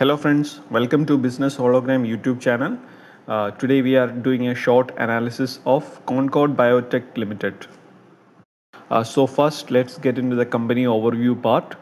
Hello friends, welcome to Business Hologram YouTube channel. Today we are doing a short analysis of Concord Biotech Limited. So first let's get into the company overview part.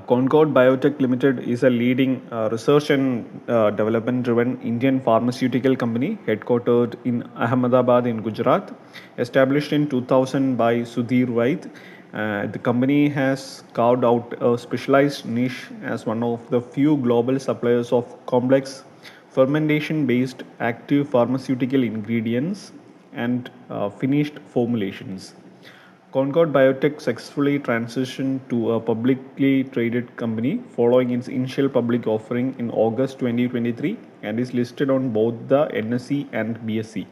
Concord Biotech Limited is a leading research and development driven Indian pharmaceutical company headquartered in Ahmedabad in Gujarat, established in 2000 by Sudhir Vaid. The company has carved out a specialized niche as one of the few global suppliers of complex fermentation-based active pharmaceutical ingredients and finished formulations. Concord Biotech successfully transitioned to a publicly traded company following its initial public offering in August 2023 and is listed on both the NSE and BSE.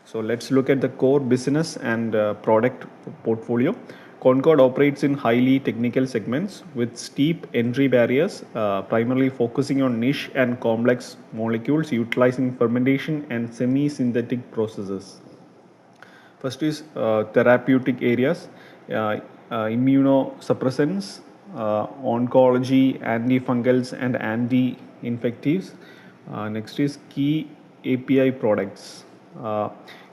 So let's look at the core business and product portfolio. Concord operates in highly technical segments with steep entry barriers, primarily focusing on niche and complex molecules utilizing fermentation and semi-synthetic processes. First is therapeutic areas, immunosuppressants, oncology, anti-fungals, and anti-infectives. Next is key API products.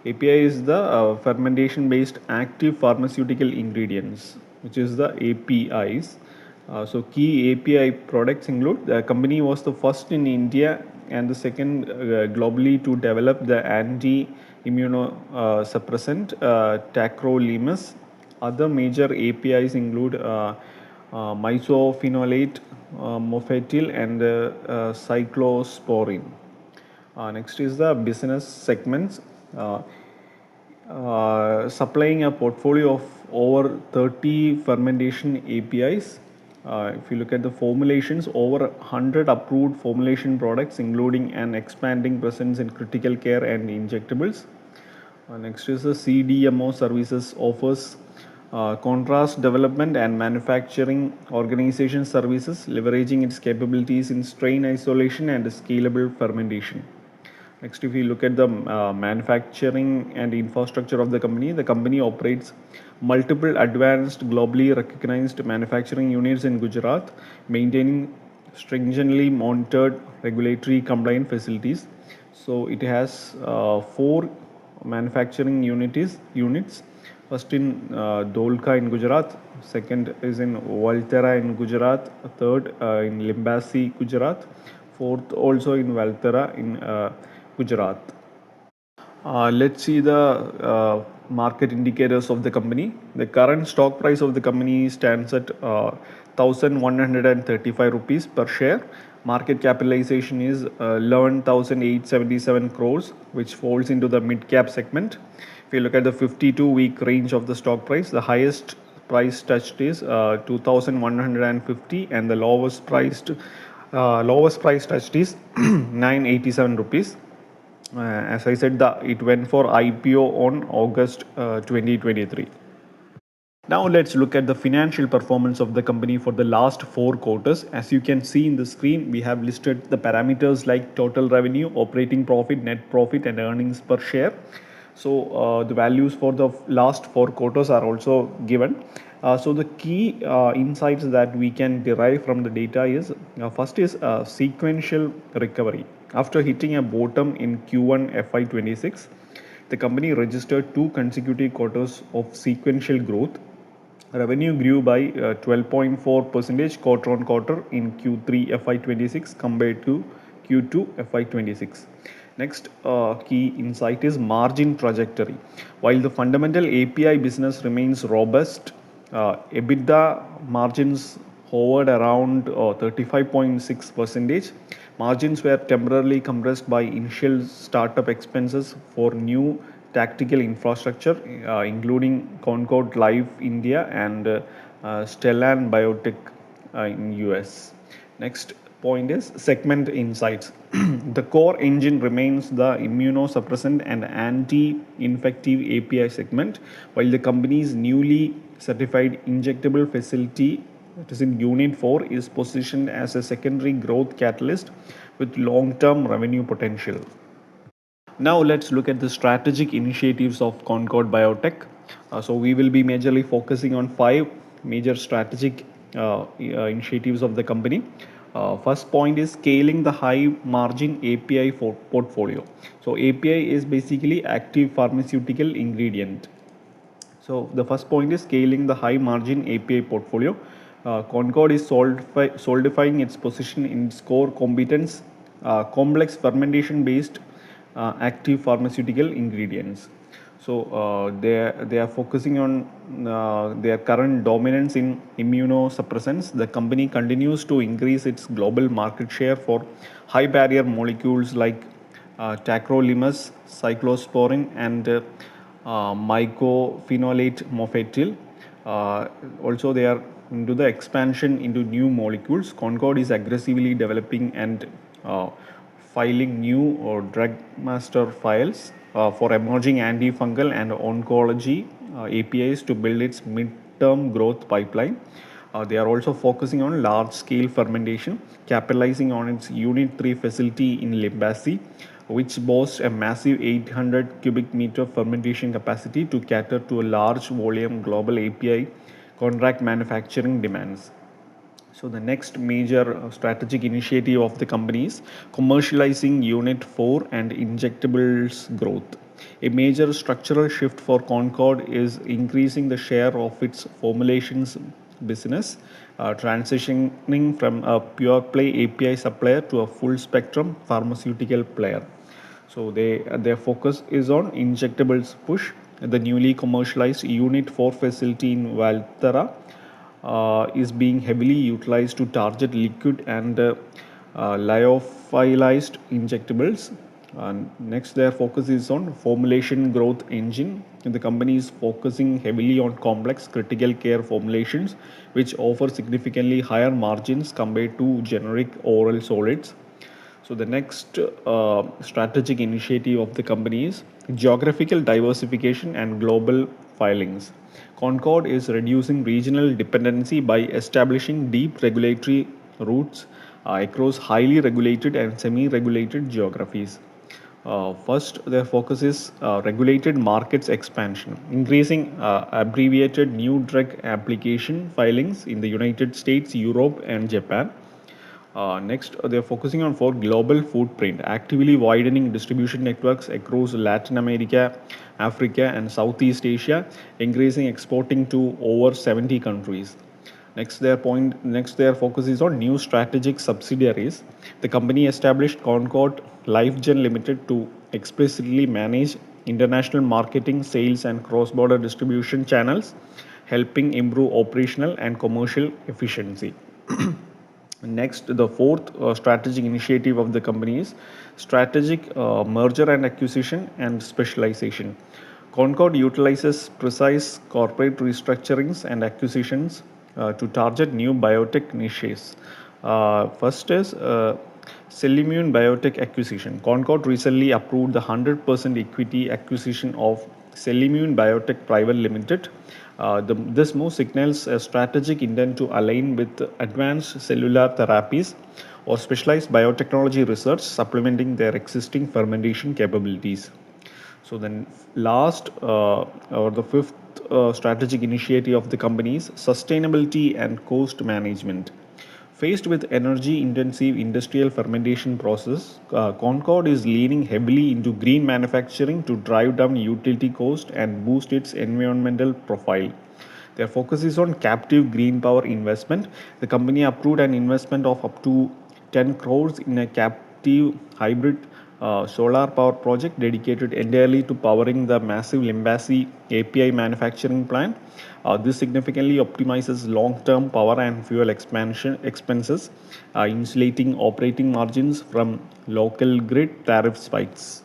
API is the fermentation-based active pharmaceutical ingredients, which is the APIs. So key API products include the company was the first in India and the second globally to develop the anti-immunosuppressant tacrolimus. Other major APIs include misophenolate, mofetil, and cyclosporine. Next is the business segments. Supplying a portfolio of over 30 fermentation APIs. If you look at the formulations, over 100 approved formulation products, including an expanding presence in critical care and injectables. Next is the CDMO services offers contrast development and manufacturing organization services, leveraging its capabilities in strain isolation and scalable fermentation. Next, if we look at the manufacturing and infrastructure of the company operates multiple advanced, globally recognized manufacturing units in Gujarat, maintaining stringently monitored regulatory compliant facilities. So it has four manufacturing units. First in Dholka in Gujarat, second is in Valthera in Gujarat, third in Limbasi, Gujarat, fourth also in Valthera in Gujarat. Let's see the market indicators of the company. The current stock price of the company stands at 1,135 rupees per share. Market capitalization is 11,877 crores, which falls into the mid-cap segment. If you look at the 52-week range of the stock price, the highest price touched is 2,150 and the lowest price touched is 987 rupees. As I said, it went for IPO on August 2023. Now let's look at the financial performance of the company for the last 4 quarters. As you can see in the screen, we have listed the parameters like total revenue, operating profit, net profit, and earnings per share. So the values for the last 4 quarters are also given. So the key insights that we can derive from the data is first is sequential recovery. After hitting a bottom in Q1 FY26, the company registered 2 consecutive quarters of sequential growth. Revenue grew by 12.4% quarter on quarter in Q3 FY26 compared to Q2 FY26. Next key insight is margin trajectory. While the fundamental API business remains robust, EBITDA margins hovered around 35.6%. Margins were temporarily compressed by initial startup expenses for new tactical infrastructure, including Concord Life India and Stellan Biotech in US. Next point is segment insights. The core engine remains the immunosuppressant and anti-infective API segment, while the company's newly certified injectable facility, that is in Unit 4, is positioned as a secondary growth catalyst with long-term revenue potential. Now let's look at the strategic initiatives of Concord Biotech. So we will be majorly focusing on 5 major strategic initiatives of the company. First point is scaling the high margin API portfolio. So API is basically active pharmaceutical ingredient. So the first point is scaling the high margin API portfolio. Concord is solidifying its position in its core competence, complex fermentation based active pharmaceutical ingredients. So they are focusing on their current dominance in immunosuppressants. The company continues to increase its global market share for high barrier molecules like tacrolimus, cyclosporin, and mycophenolate mofetil. Also, they are into the expansion into new molecules. Concord is aggressively developing and filing new drug master files for emerging anti-fungal and oncology APIs to build its mid-term growth pipeline. They are also focusing on large-scale fermentation, capitalizing on its Unit 3 facility in Limbasi, which boasts a massive 800 cubic meter fermentation capacity to cater to a large volume global API contract manufacturing demands. So the next major strategic initiative of the company is commercializing Unit 4 and injectables growth. A major structural shift for Concord is increasing the share of its formulations business, transitioning from a pure play API supplier to a full spectrum pharmaceutical player. So their focus is on injectables push. The newly commercialized Unit 4 facility in Valthera is being heavily utilized to target liquid and lyophilized injectables. Next, their focus is on formulation growth engine. The company is focusing heavily on complex critical care formulations, which offer significantly higher margins compared to generic oral solids. So the next strategic initiative of the company is geographical diversification and global filings. Concord is reducing regional dependency by establishing deep regulatory routes across highly regulated and semi-regulated geographies. First, their focus is regulated markets expansion, increasing abbreviated new drug application filings in the United States, Europe, and Japan. Next, they're focusing on for global footprint, actively widening distribution networks across Latin America, Africa, and Southeast Asia, increasing exporting to over 70 countries. Next, their focus is on new strategic subsidiaries. The company established Concord LifeGen Limited to explicitly manage international marketing, sales, and cross-border distribution channels, helping improve operational and commercial efficiency. Next, the fourth strategic initiative of the company is strategic merger and acquisition and specialization. Concord utilizes precise corporate restructurings and acquisitions to target new biotech niches. First is Cellimmune Biotech acquisition. Concord recently approved the 100% equity acquisition of Cellimmune Biotech Private Limited. This move signals a strategic intent to align with advanced cellular therapies or specialized biotechnology research, supplementing their existing fermentation capabilities. So then, last or the fifth strategic initiative of the company is sustainability and cost management. Faced with energy-intensive industrial fermentation process, Concord is leaning heavily into green manufacturing to drive down utility cost and boost its environmental profile. Their focus is on captive green power investment. The company approved an investment of up to 10 crores in a captive hybrid solar power project dedicated entirely to powering the massive Limbasi API manufacturing plant. This significantly optimizes long-term power and fuel expansion expenses, insulating operating margins from local grid tariff spikes.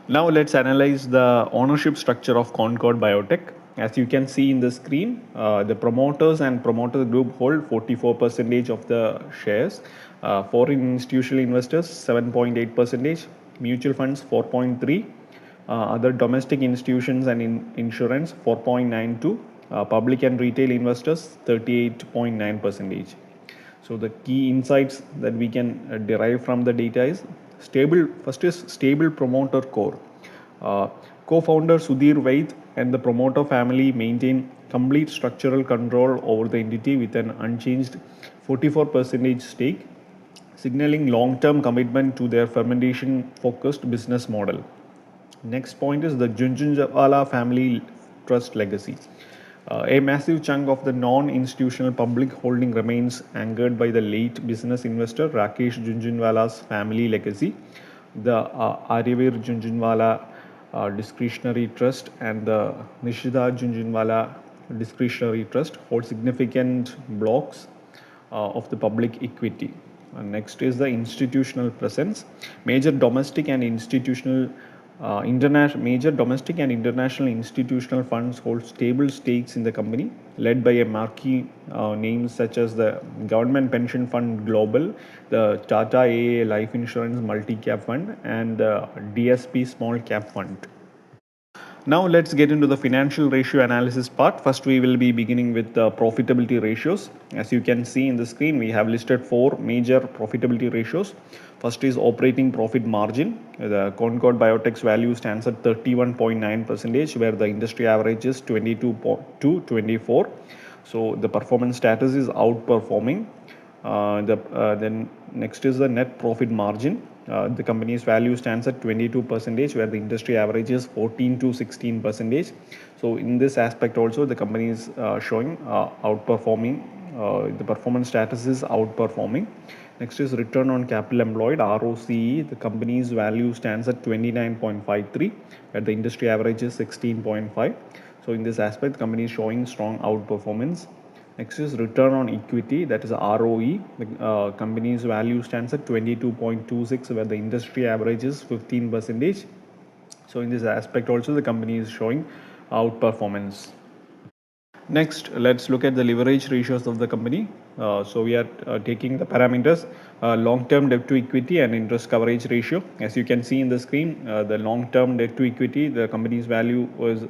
Now let's analyze the ownership structure of Concord Biotech. As you can see in the screen, the promoters and promoter group hold 44% of the shares. Foreign institutional investors 7.8%, mutual funds 4.3, other domestic institutions and insurance 4.92, public and retail investors 38.9%. So the key insights that we can derive from the data is stable promoter core. Co-founder Sudhir Vaid and the promoter family maintain complete structural control over the entity with an unchanged 44% stake, signaling long-term commitment to their fermentation-focused business model. Next point is the Jhunjhunwala family trust legacy. A massive chunk of the non-institutional public holding remains anchored by the late business investor Rakesh Jhunjhunwala's family legacy. The Aryavir Jhunjhunwala Discretionary Trust and the Nishida Jhunjhunwala Discretionary Trust hold significant blocks of the public equity. Next is the institutional presence. Major domestic and institutional major domestic and international institutional funds hold stable stakes in the company, led by a marquee names such as the Government Pension Fund Global, the Tata AA Life Insurance Multi Cap Fund, and the DSP Small Cap Fund. Now let's get into the financial ratio analysis part. First, we will be beginning with the profitability ratios. As you can see in the screen, we have listed 4 major profitability ratios. First is operating profit margin. The Concord Biotech's value stands at 31.9%, where the industry average is 22 to 24. So the performance status is outperforming. Then next is the net profit margin. The company's value stands at 22%, where the industry average is 14 to 16%. So in this aspect also, the company is showing outperforming. The performance status is outperforming. Next is return on capital employed, ROCE. The company's value stands at 29.53, where the industry average is 16.5. So in this aspect, the company is showing strong outperformance. Next is return on equity, that is ROE. The company's value stands at 22.26, where the industry average is 15%. So in this aspect also, the company is showing outperformance. Next, let's look at the leverage ratios of the company. So we are taking the parameters long-term debt to equity and interest coverage ratio. As you can see in the screen, the long-term debt to equity, the company's value was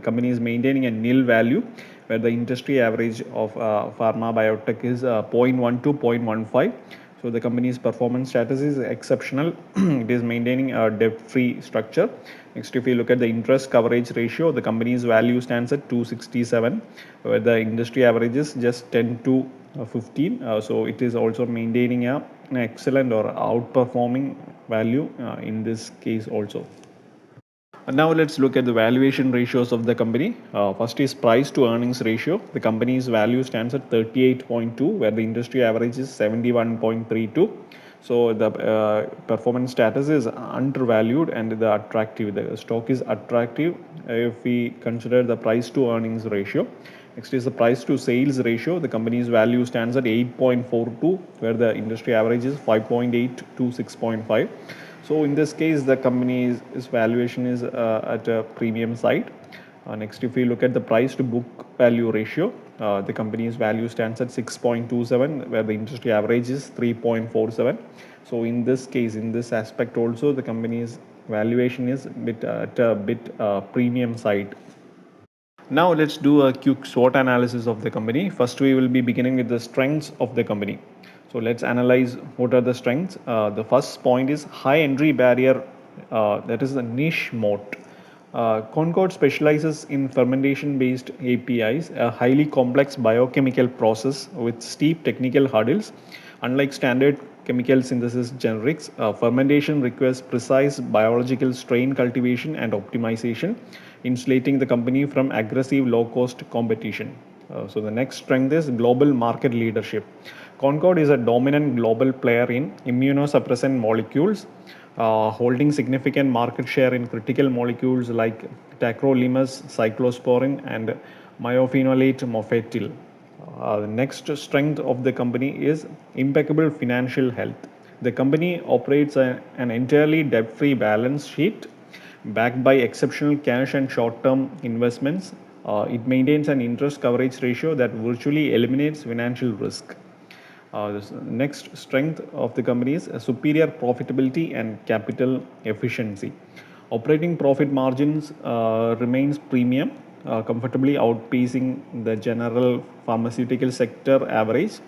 company is maintaining a nil value, where the industry average of pharma biotech is 0.1 to 0.15. So the company's performance status is exceptional. It is maintaining a debt-free structure. Next, if you look at the interest coverage ratio, the company's value stands at 267, where the industry average is just 10 to 15. So it is also maintaining an excellent or outperforming value in this case also. Now let's look at the valuation ratios of the company. First is price to earnings ratio. The company's value stands at 38.2, where the industry average is 71.32. So the performance status is undervalued and the stock is attractive if we consider the price to earnings ratio. Next is the price to sales ratio. The company's value stands at 8.42, where the industry average is 5.8 to 6.5. So in this case, the company's valuation is at a premium side. Next, if we look at the price to book value ratio, the company's value stands at 6.27, where the industry average is 3.47. So in this case, in this aspect also, the company's valuation is at a bit premium side. Now let's do a quick SWOT analysis of the company. First, we will be beginning with the strengths of the company. So let's analyze what are the strengths. The first point is high entry barrier, that is the niche moat. Concord specializes in fermentation-based APIs, a highly complex biochemical process with steep technical hurdles. Unlike standard chemical synthesis generics, fermentation requires precise biological strain cultivation and optimization, insulating the company from aggressive low-cost competition. So the next strength is global market leadership. Concord is a dominant global player in immunosuppressant molecules, holding significant market share in critical molecules like tacrolimus, cyclosporin, and myophenolate mofetil. The next strength of the company is impeccable financial health. The company operates an entirely debt-free balance sheet backed by exceptional cash and short-term investments. It maintains an interest coverage ratio that virtually eliminates financial risk. The next strength of the company is superior profitability and capital efficiency. Operating profit margins remains premium, comfortably outpacing the general pharmaceutical sector average.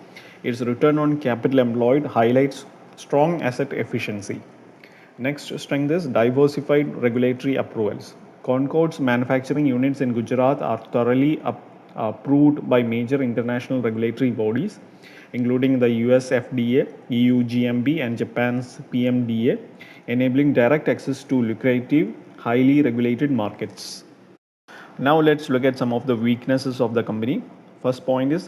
Its return on capital employed highlights strong asset efficiency. Next strength is diversified regulatory approvals. Concord's manufacturing units in Gujarat are thoroughly approved by major international regulatory bodies. including the US FDA, EU GMB, and Japan's PMDA, enabling direct access to lucrative, highly regulated markets. Now let's look at some of the weaknesses of the company. First point is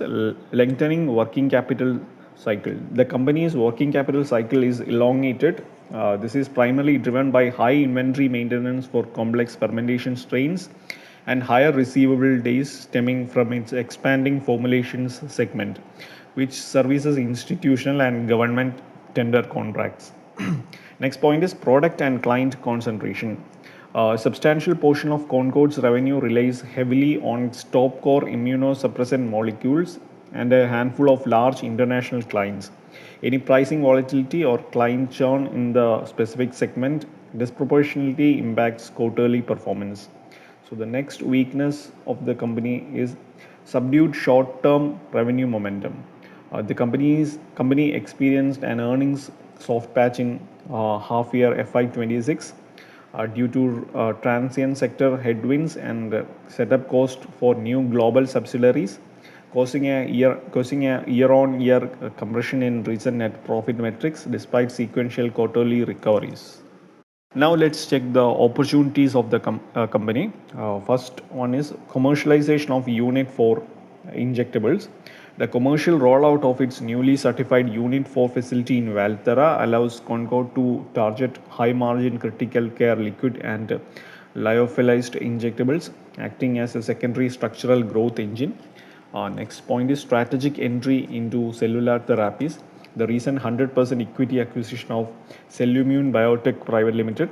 lengthening working capital cycle. The company's working capital cycle is elongated. This is primarily driven by high inventory maintenance for complex fermentation strains and higher receivable days stemming from its expanding formulations segment, which services institutional and government tender contracts. Next point is product and client concentration. A substantial portion of Concord's revenue relies heavily on its top core immunosuppressant molecules and a handful of large international clients. Any pricing volatility or client churn in the specific segment disproportionately impacts quarterly performance. So the next weakness of the company is subdued short-term revenue momentum. The company experienced an earnings soft patch in half year FY26 due to transient sector headwinds and setup cost for new global subsidiaries, causing a year-on-year compression in recent net profit metrics despite sequential quarterly recoveries. Now let's check the opportunities of the company. First one is commercialization of Unit 4 injectables. The commercial rollout of its newly certified Unit 4 facility in Valthera allows Concord to target high-margin critical care liquid and lyophilized injectables, acting as a secondary structural growth engine. Next point is strategic entry into cellular therapies. The recent 100% equity acquisition of Celluimmune Biotech Private Limited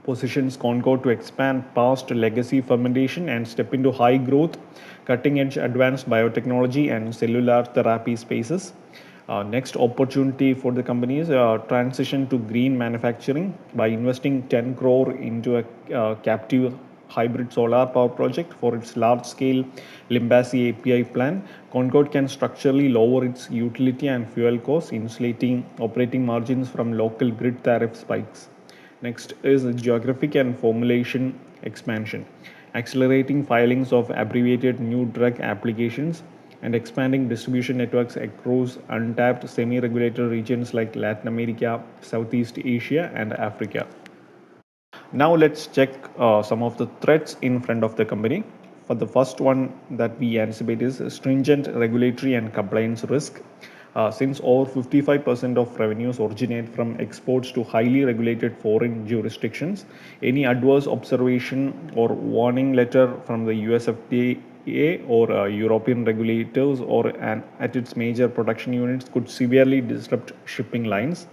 positions Concord to expand past legacy fermentation and step into high growth, cutting edge advanced biotechnology and cellular therapy spaces. Next opportunity for the company is transition to green manufacturing by investing 10 crore into a captive hybrid solar power project for its large-scale Limbasi API plant. Concord can structurally lower its utility and fuel costs, insulating operating margins from local grid tariff spikes. Next is geographic and formulation expansion, accelerating filings of abbreviated new drug applications and expanding distribution networks across untapped semi-regulated regions like Latin America, Southeast Asia, and Africa. Now let's check some of the threats in front of the company. For the first one that we anticipate is stringent regulatory and compliance risk. Since over 55% of revenues originate from exports to highly regulated foreign jurisdictions, any adverse observation or warning letter from the US FDA or European regulators or at its major production units could severely disrupt shipping lines.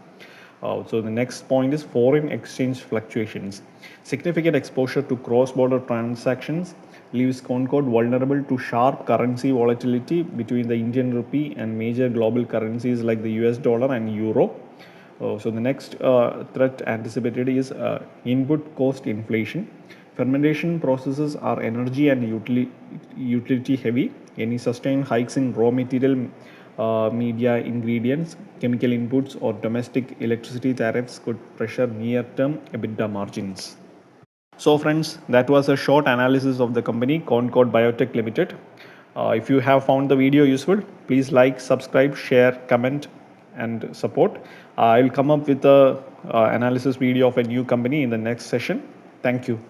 So the next point is foreign exchange fluctuations. Significant exposure to cross-border transactions leaves Concord vulnerable to sharp currency volatility between the Indian rupee and major global currencies like the US dollar and euro. So the next threat anticipated is input cost inflation. Fermentation processes are energy and utility heavy. Any sustained hikes in raw material, media ingredients, chemical inputs, or domestic electricity tariffs could pressure near-term EBITDA margins. So friends, that was a short analysis of the company Concord Biotech Limited. If you have found the video useful, please like, subscribe, share, comment, and support. I will come up with a analysis video of a new company in the next session. Thank you.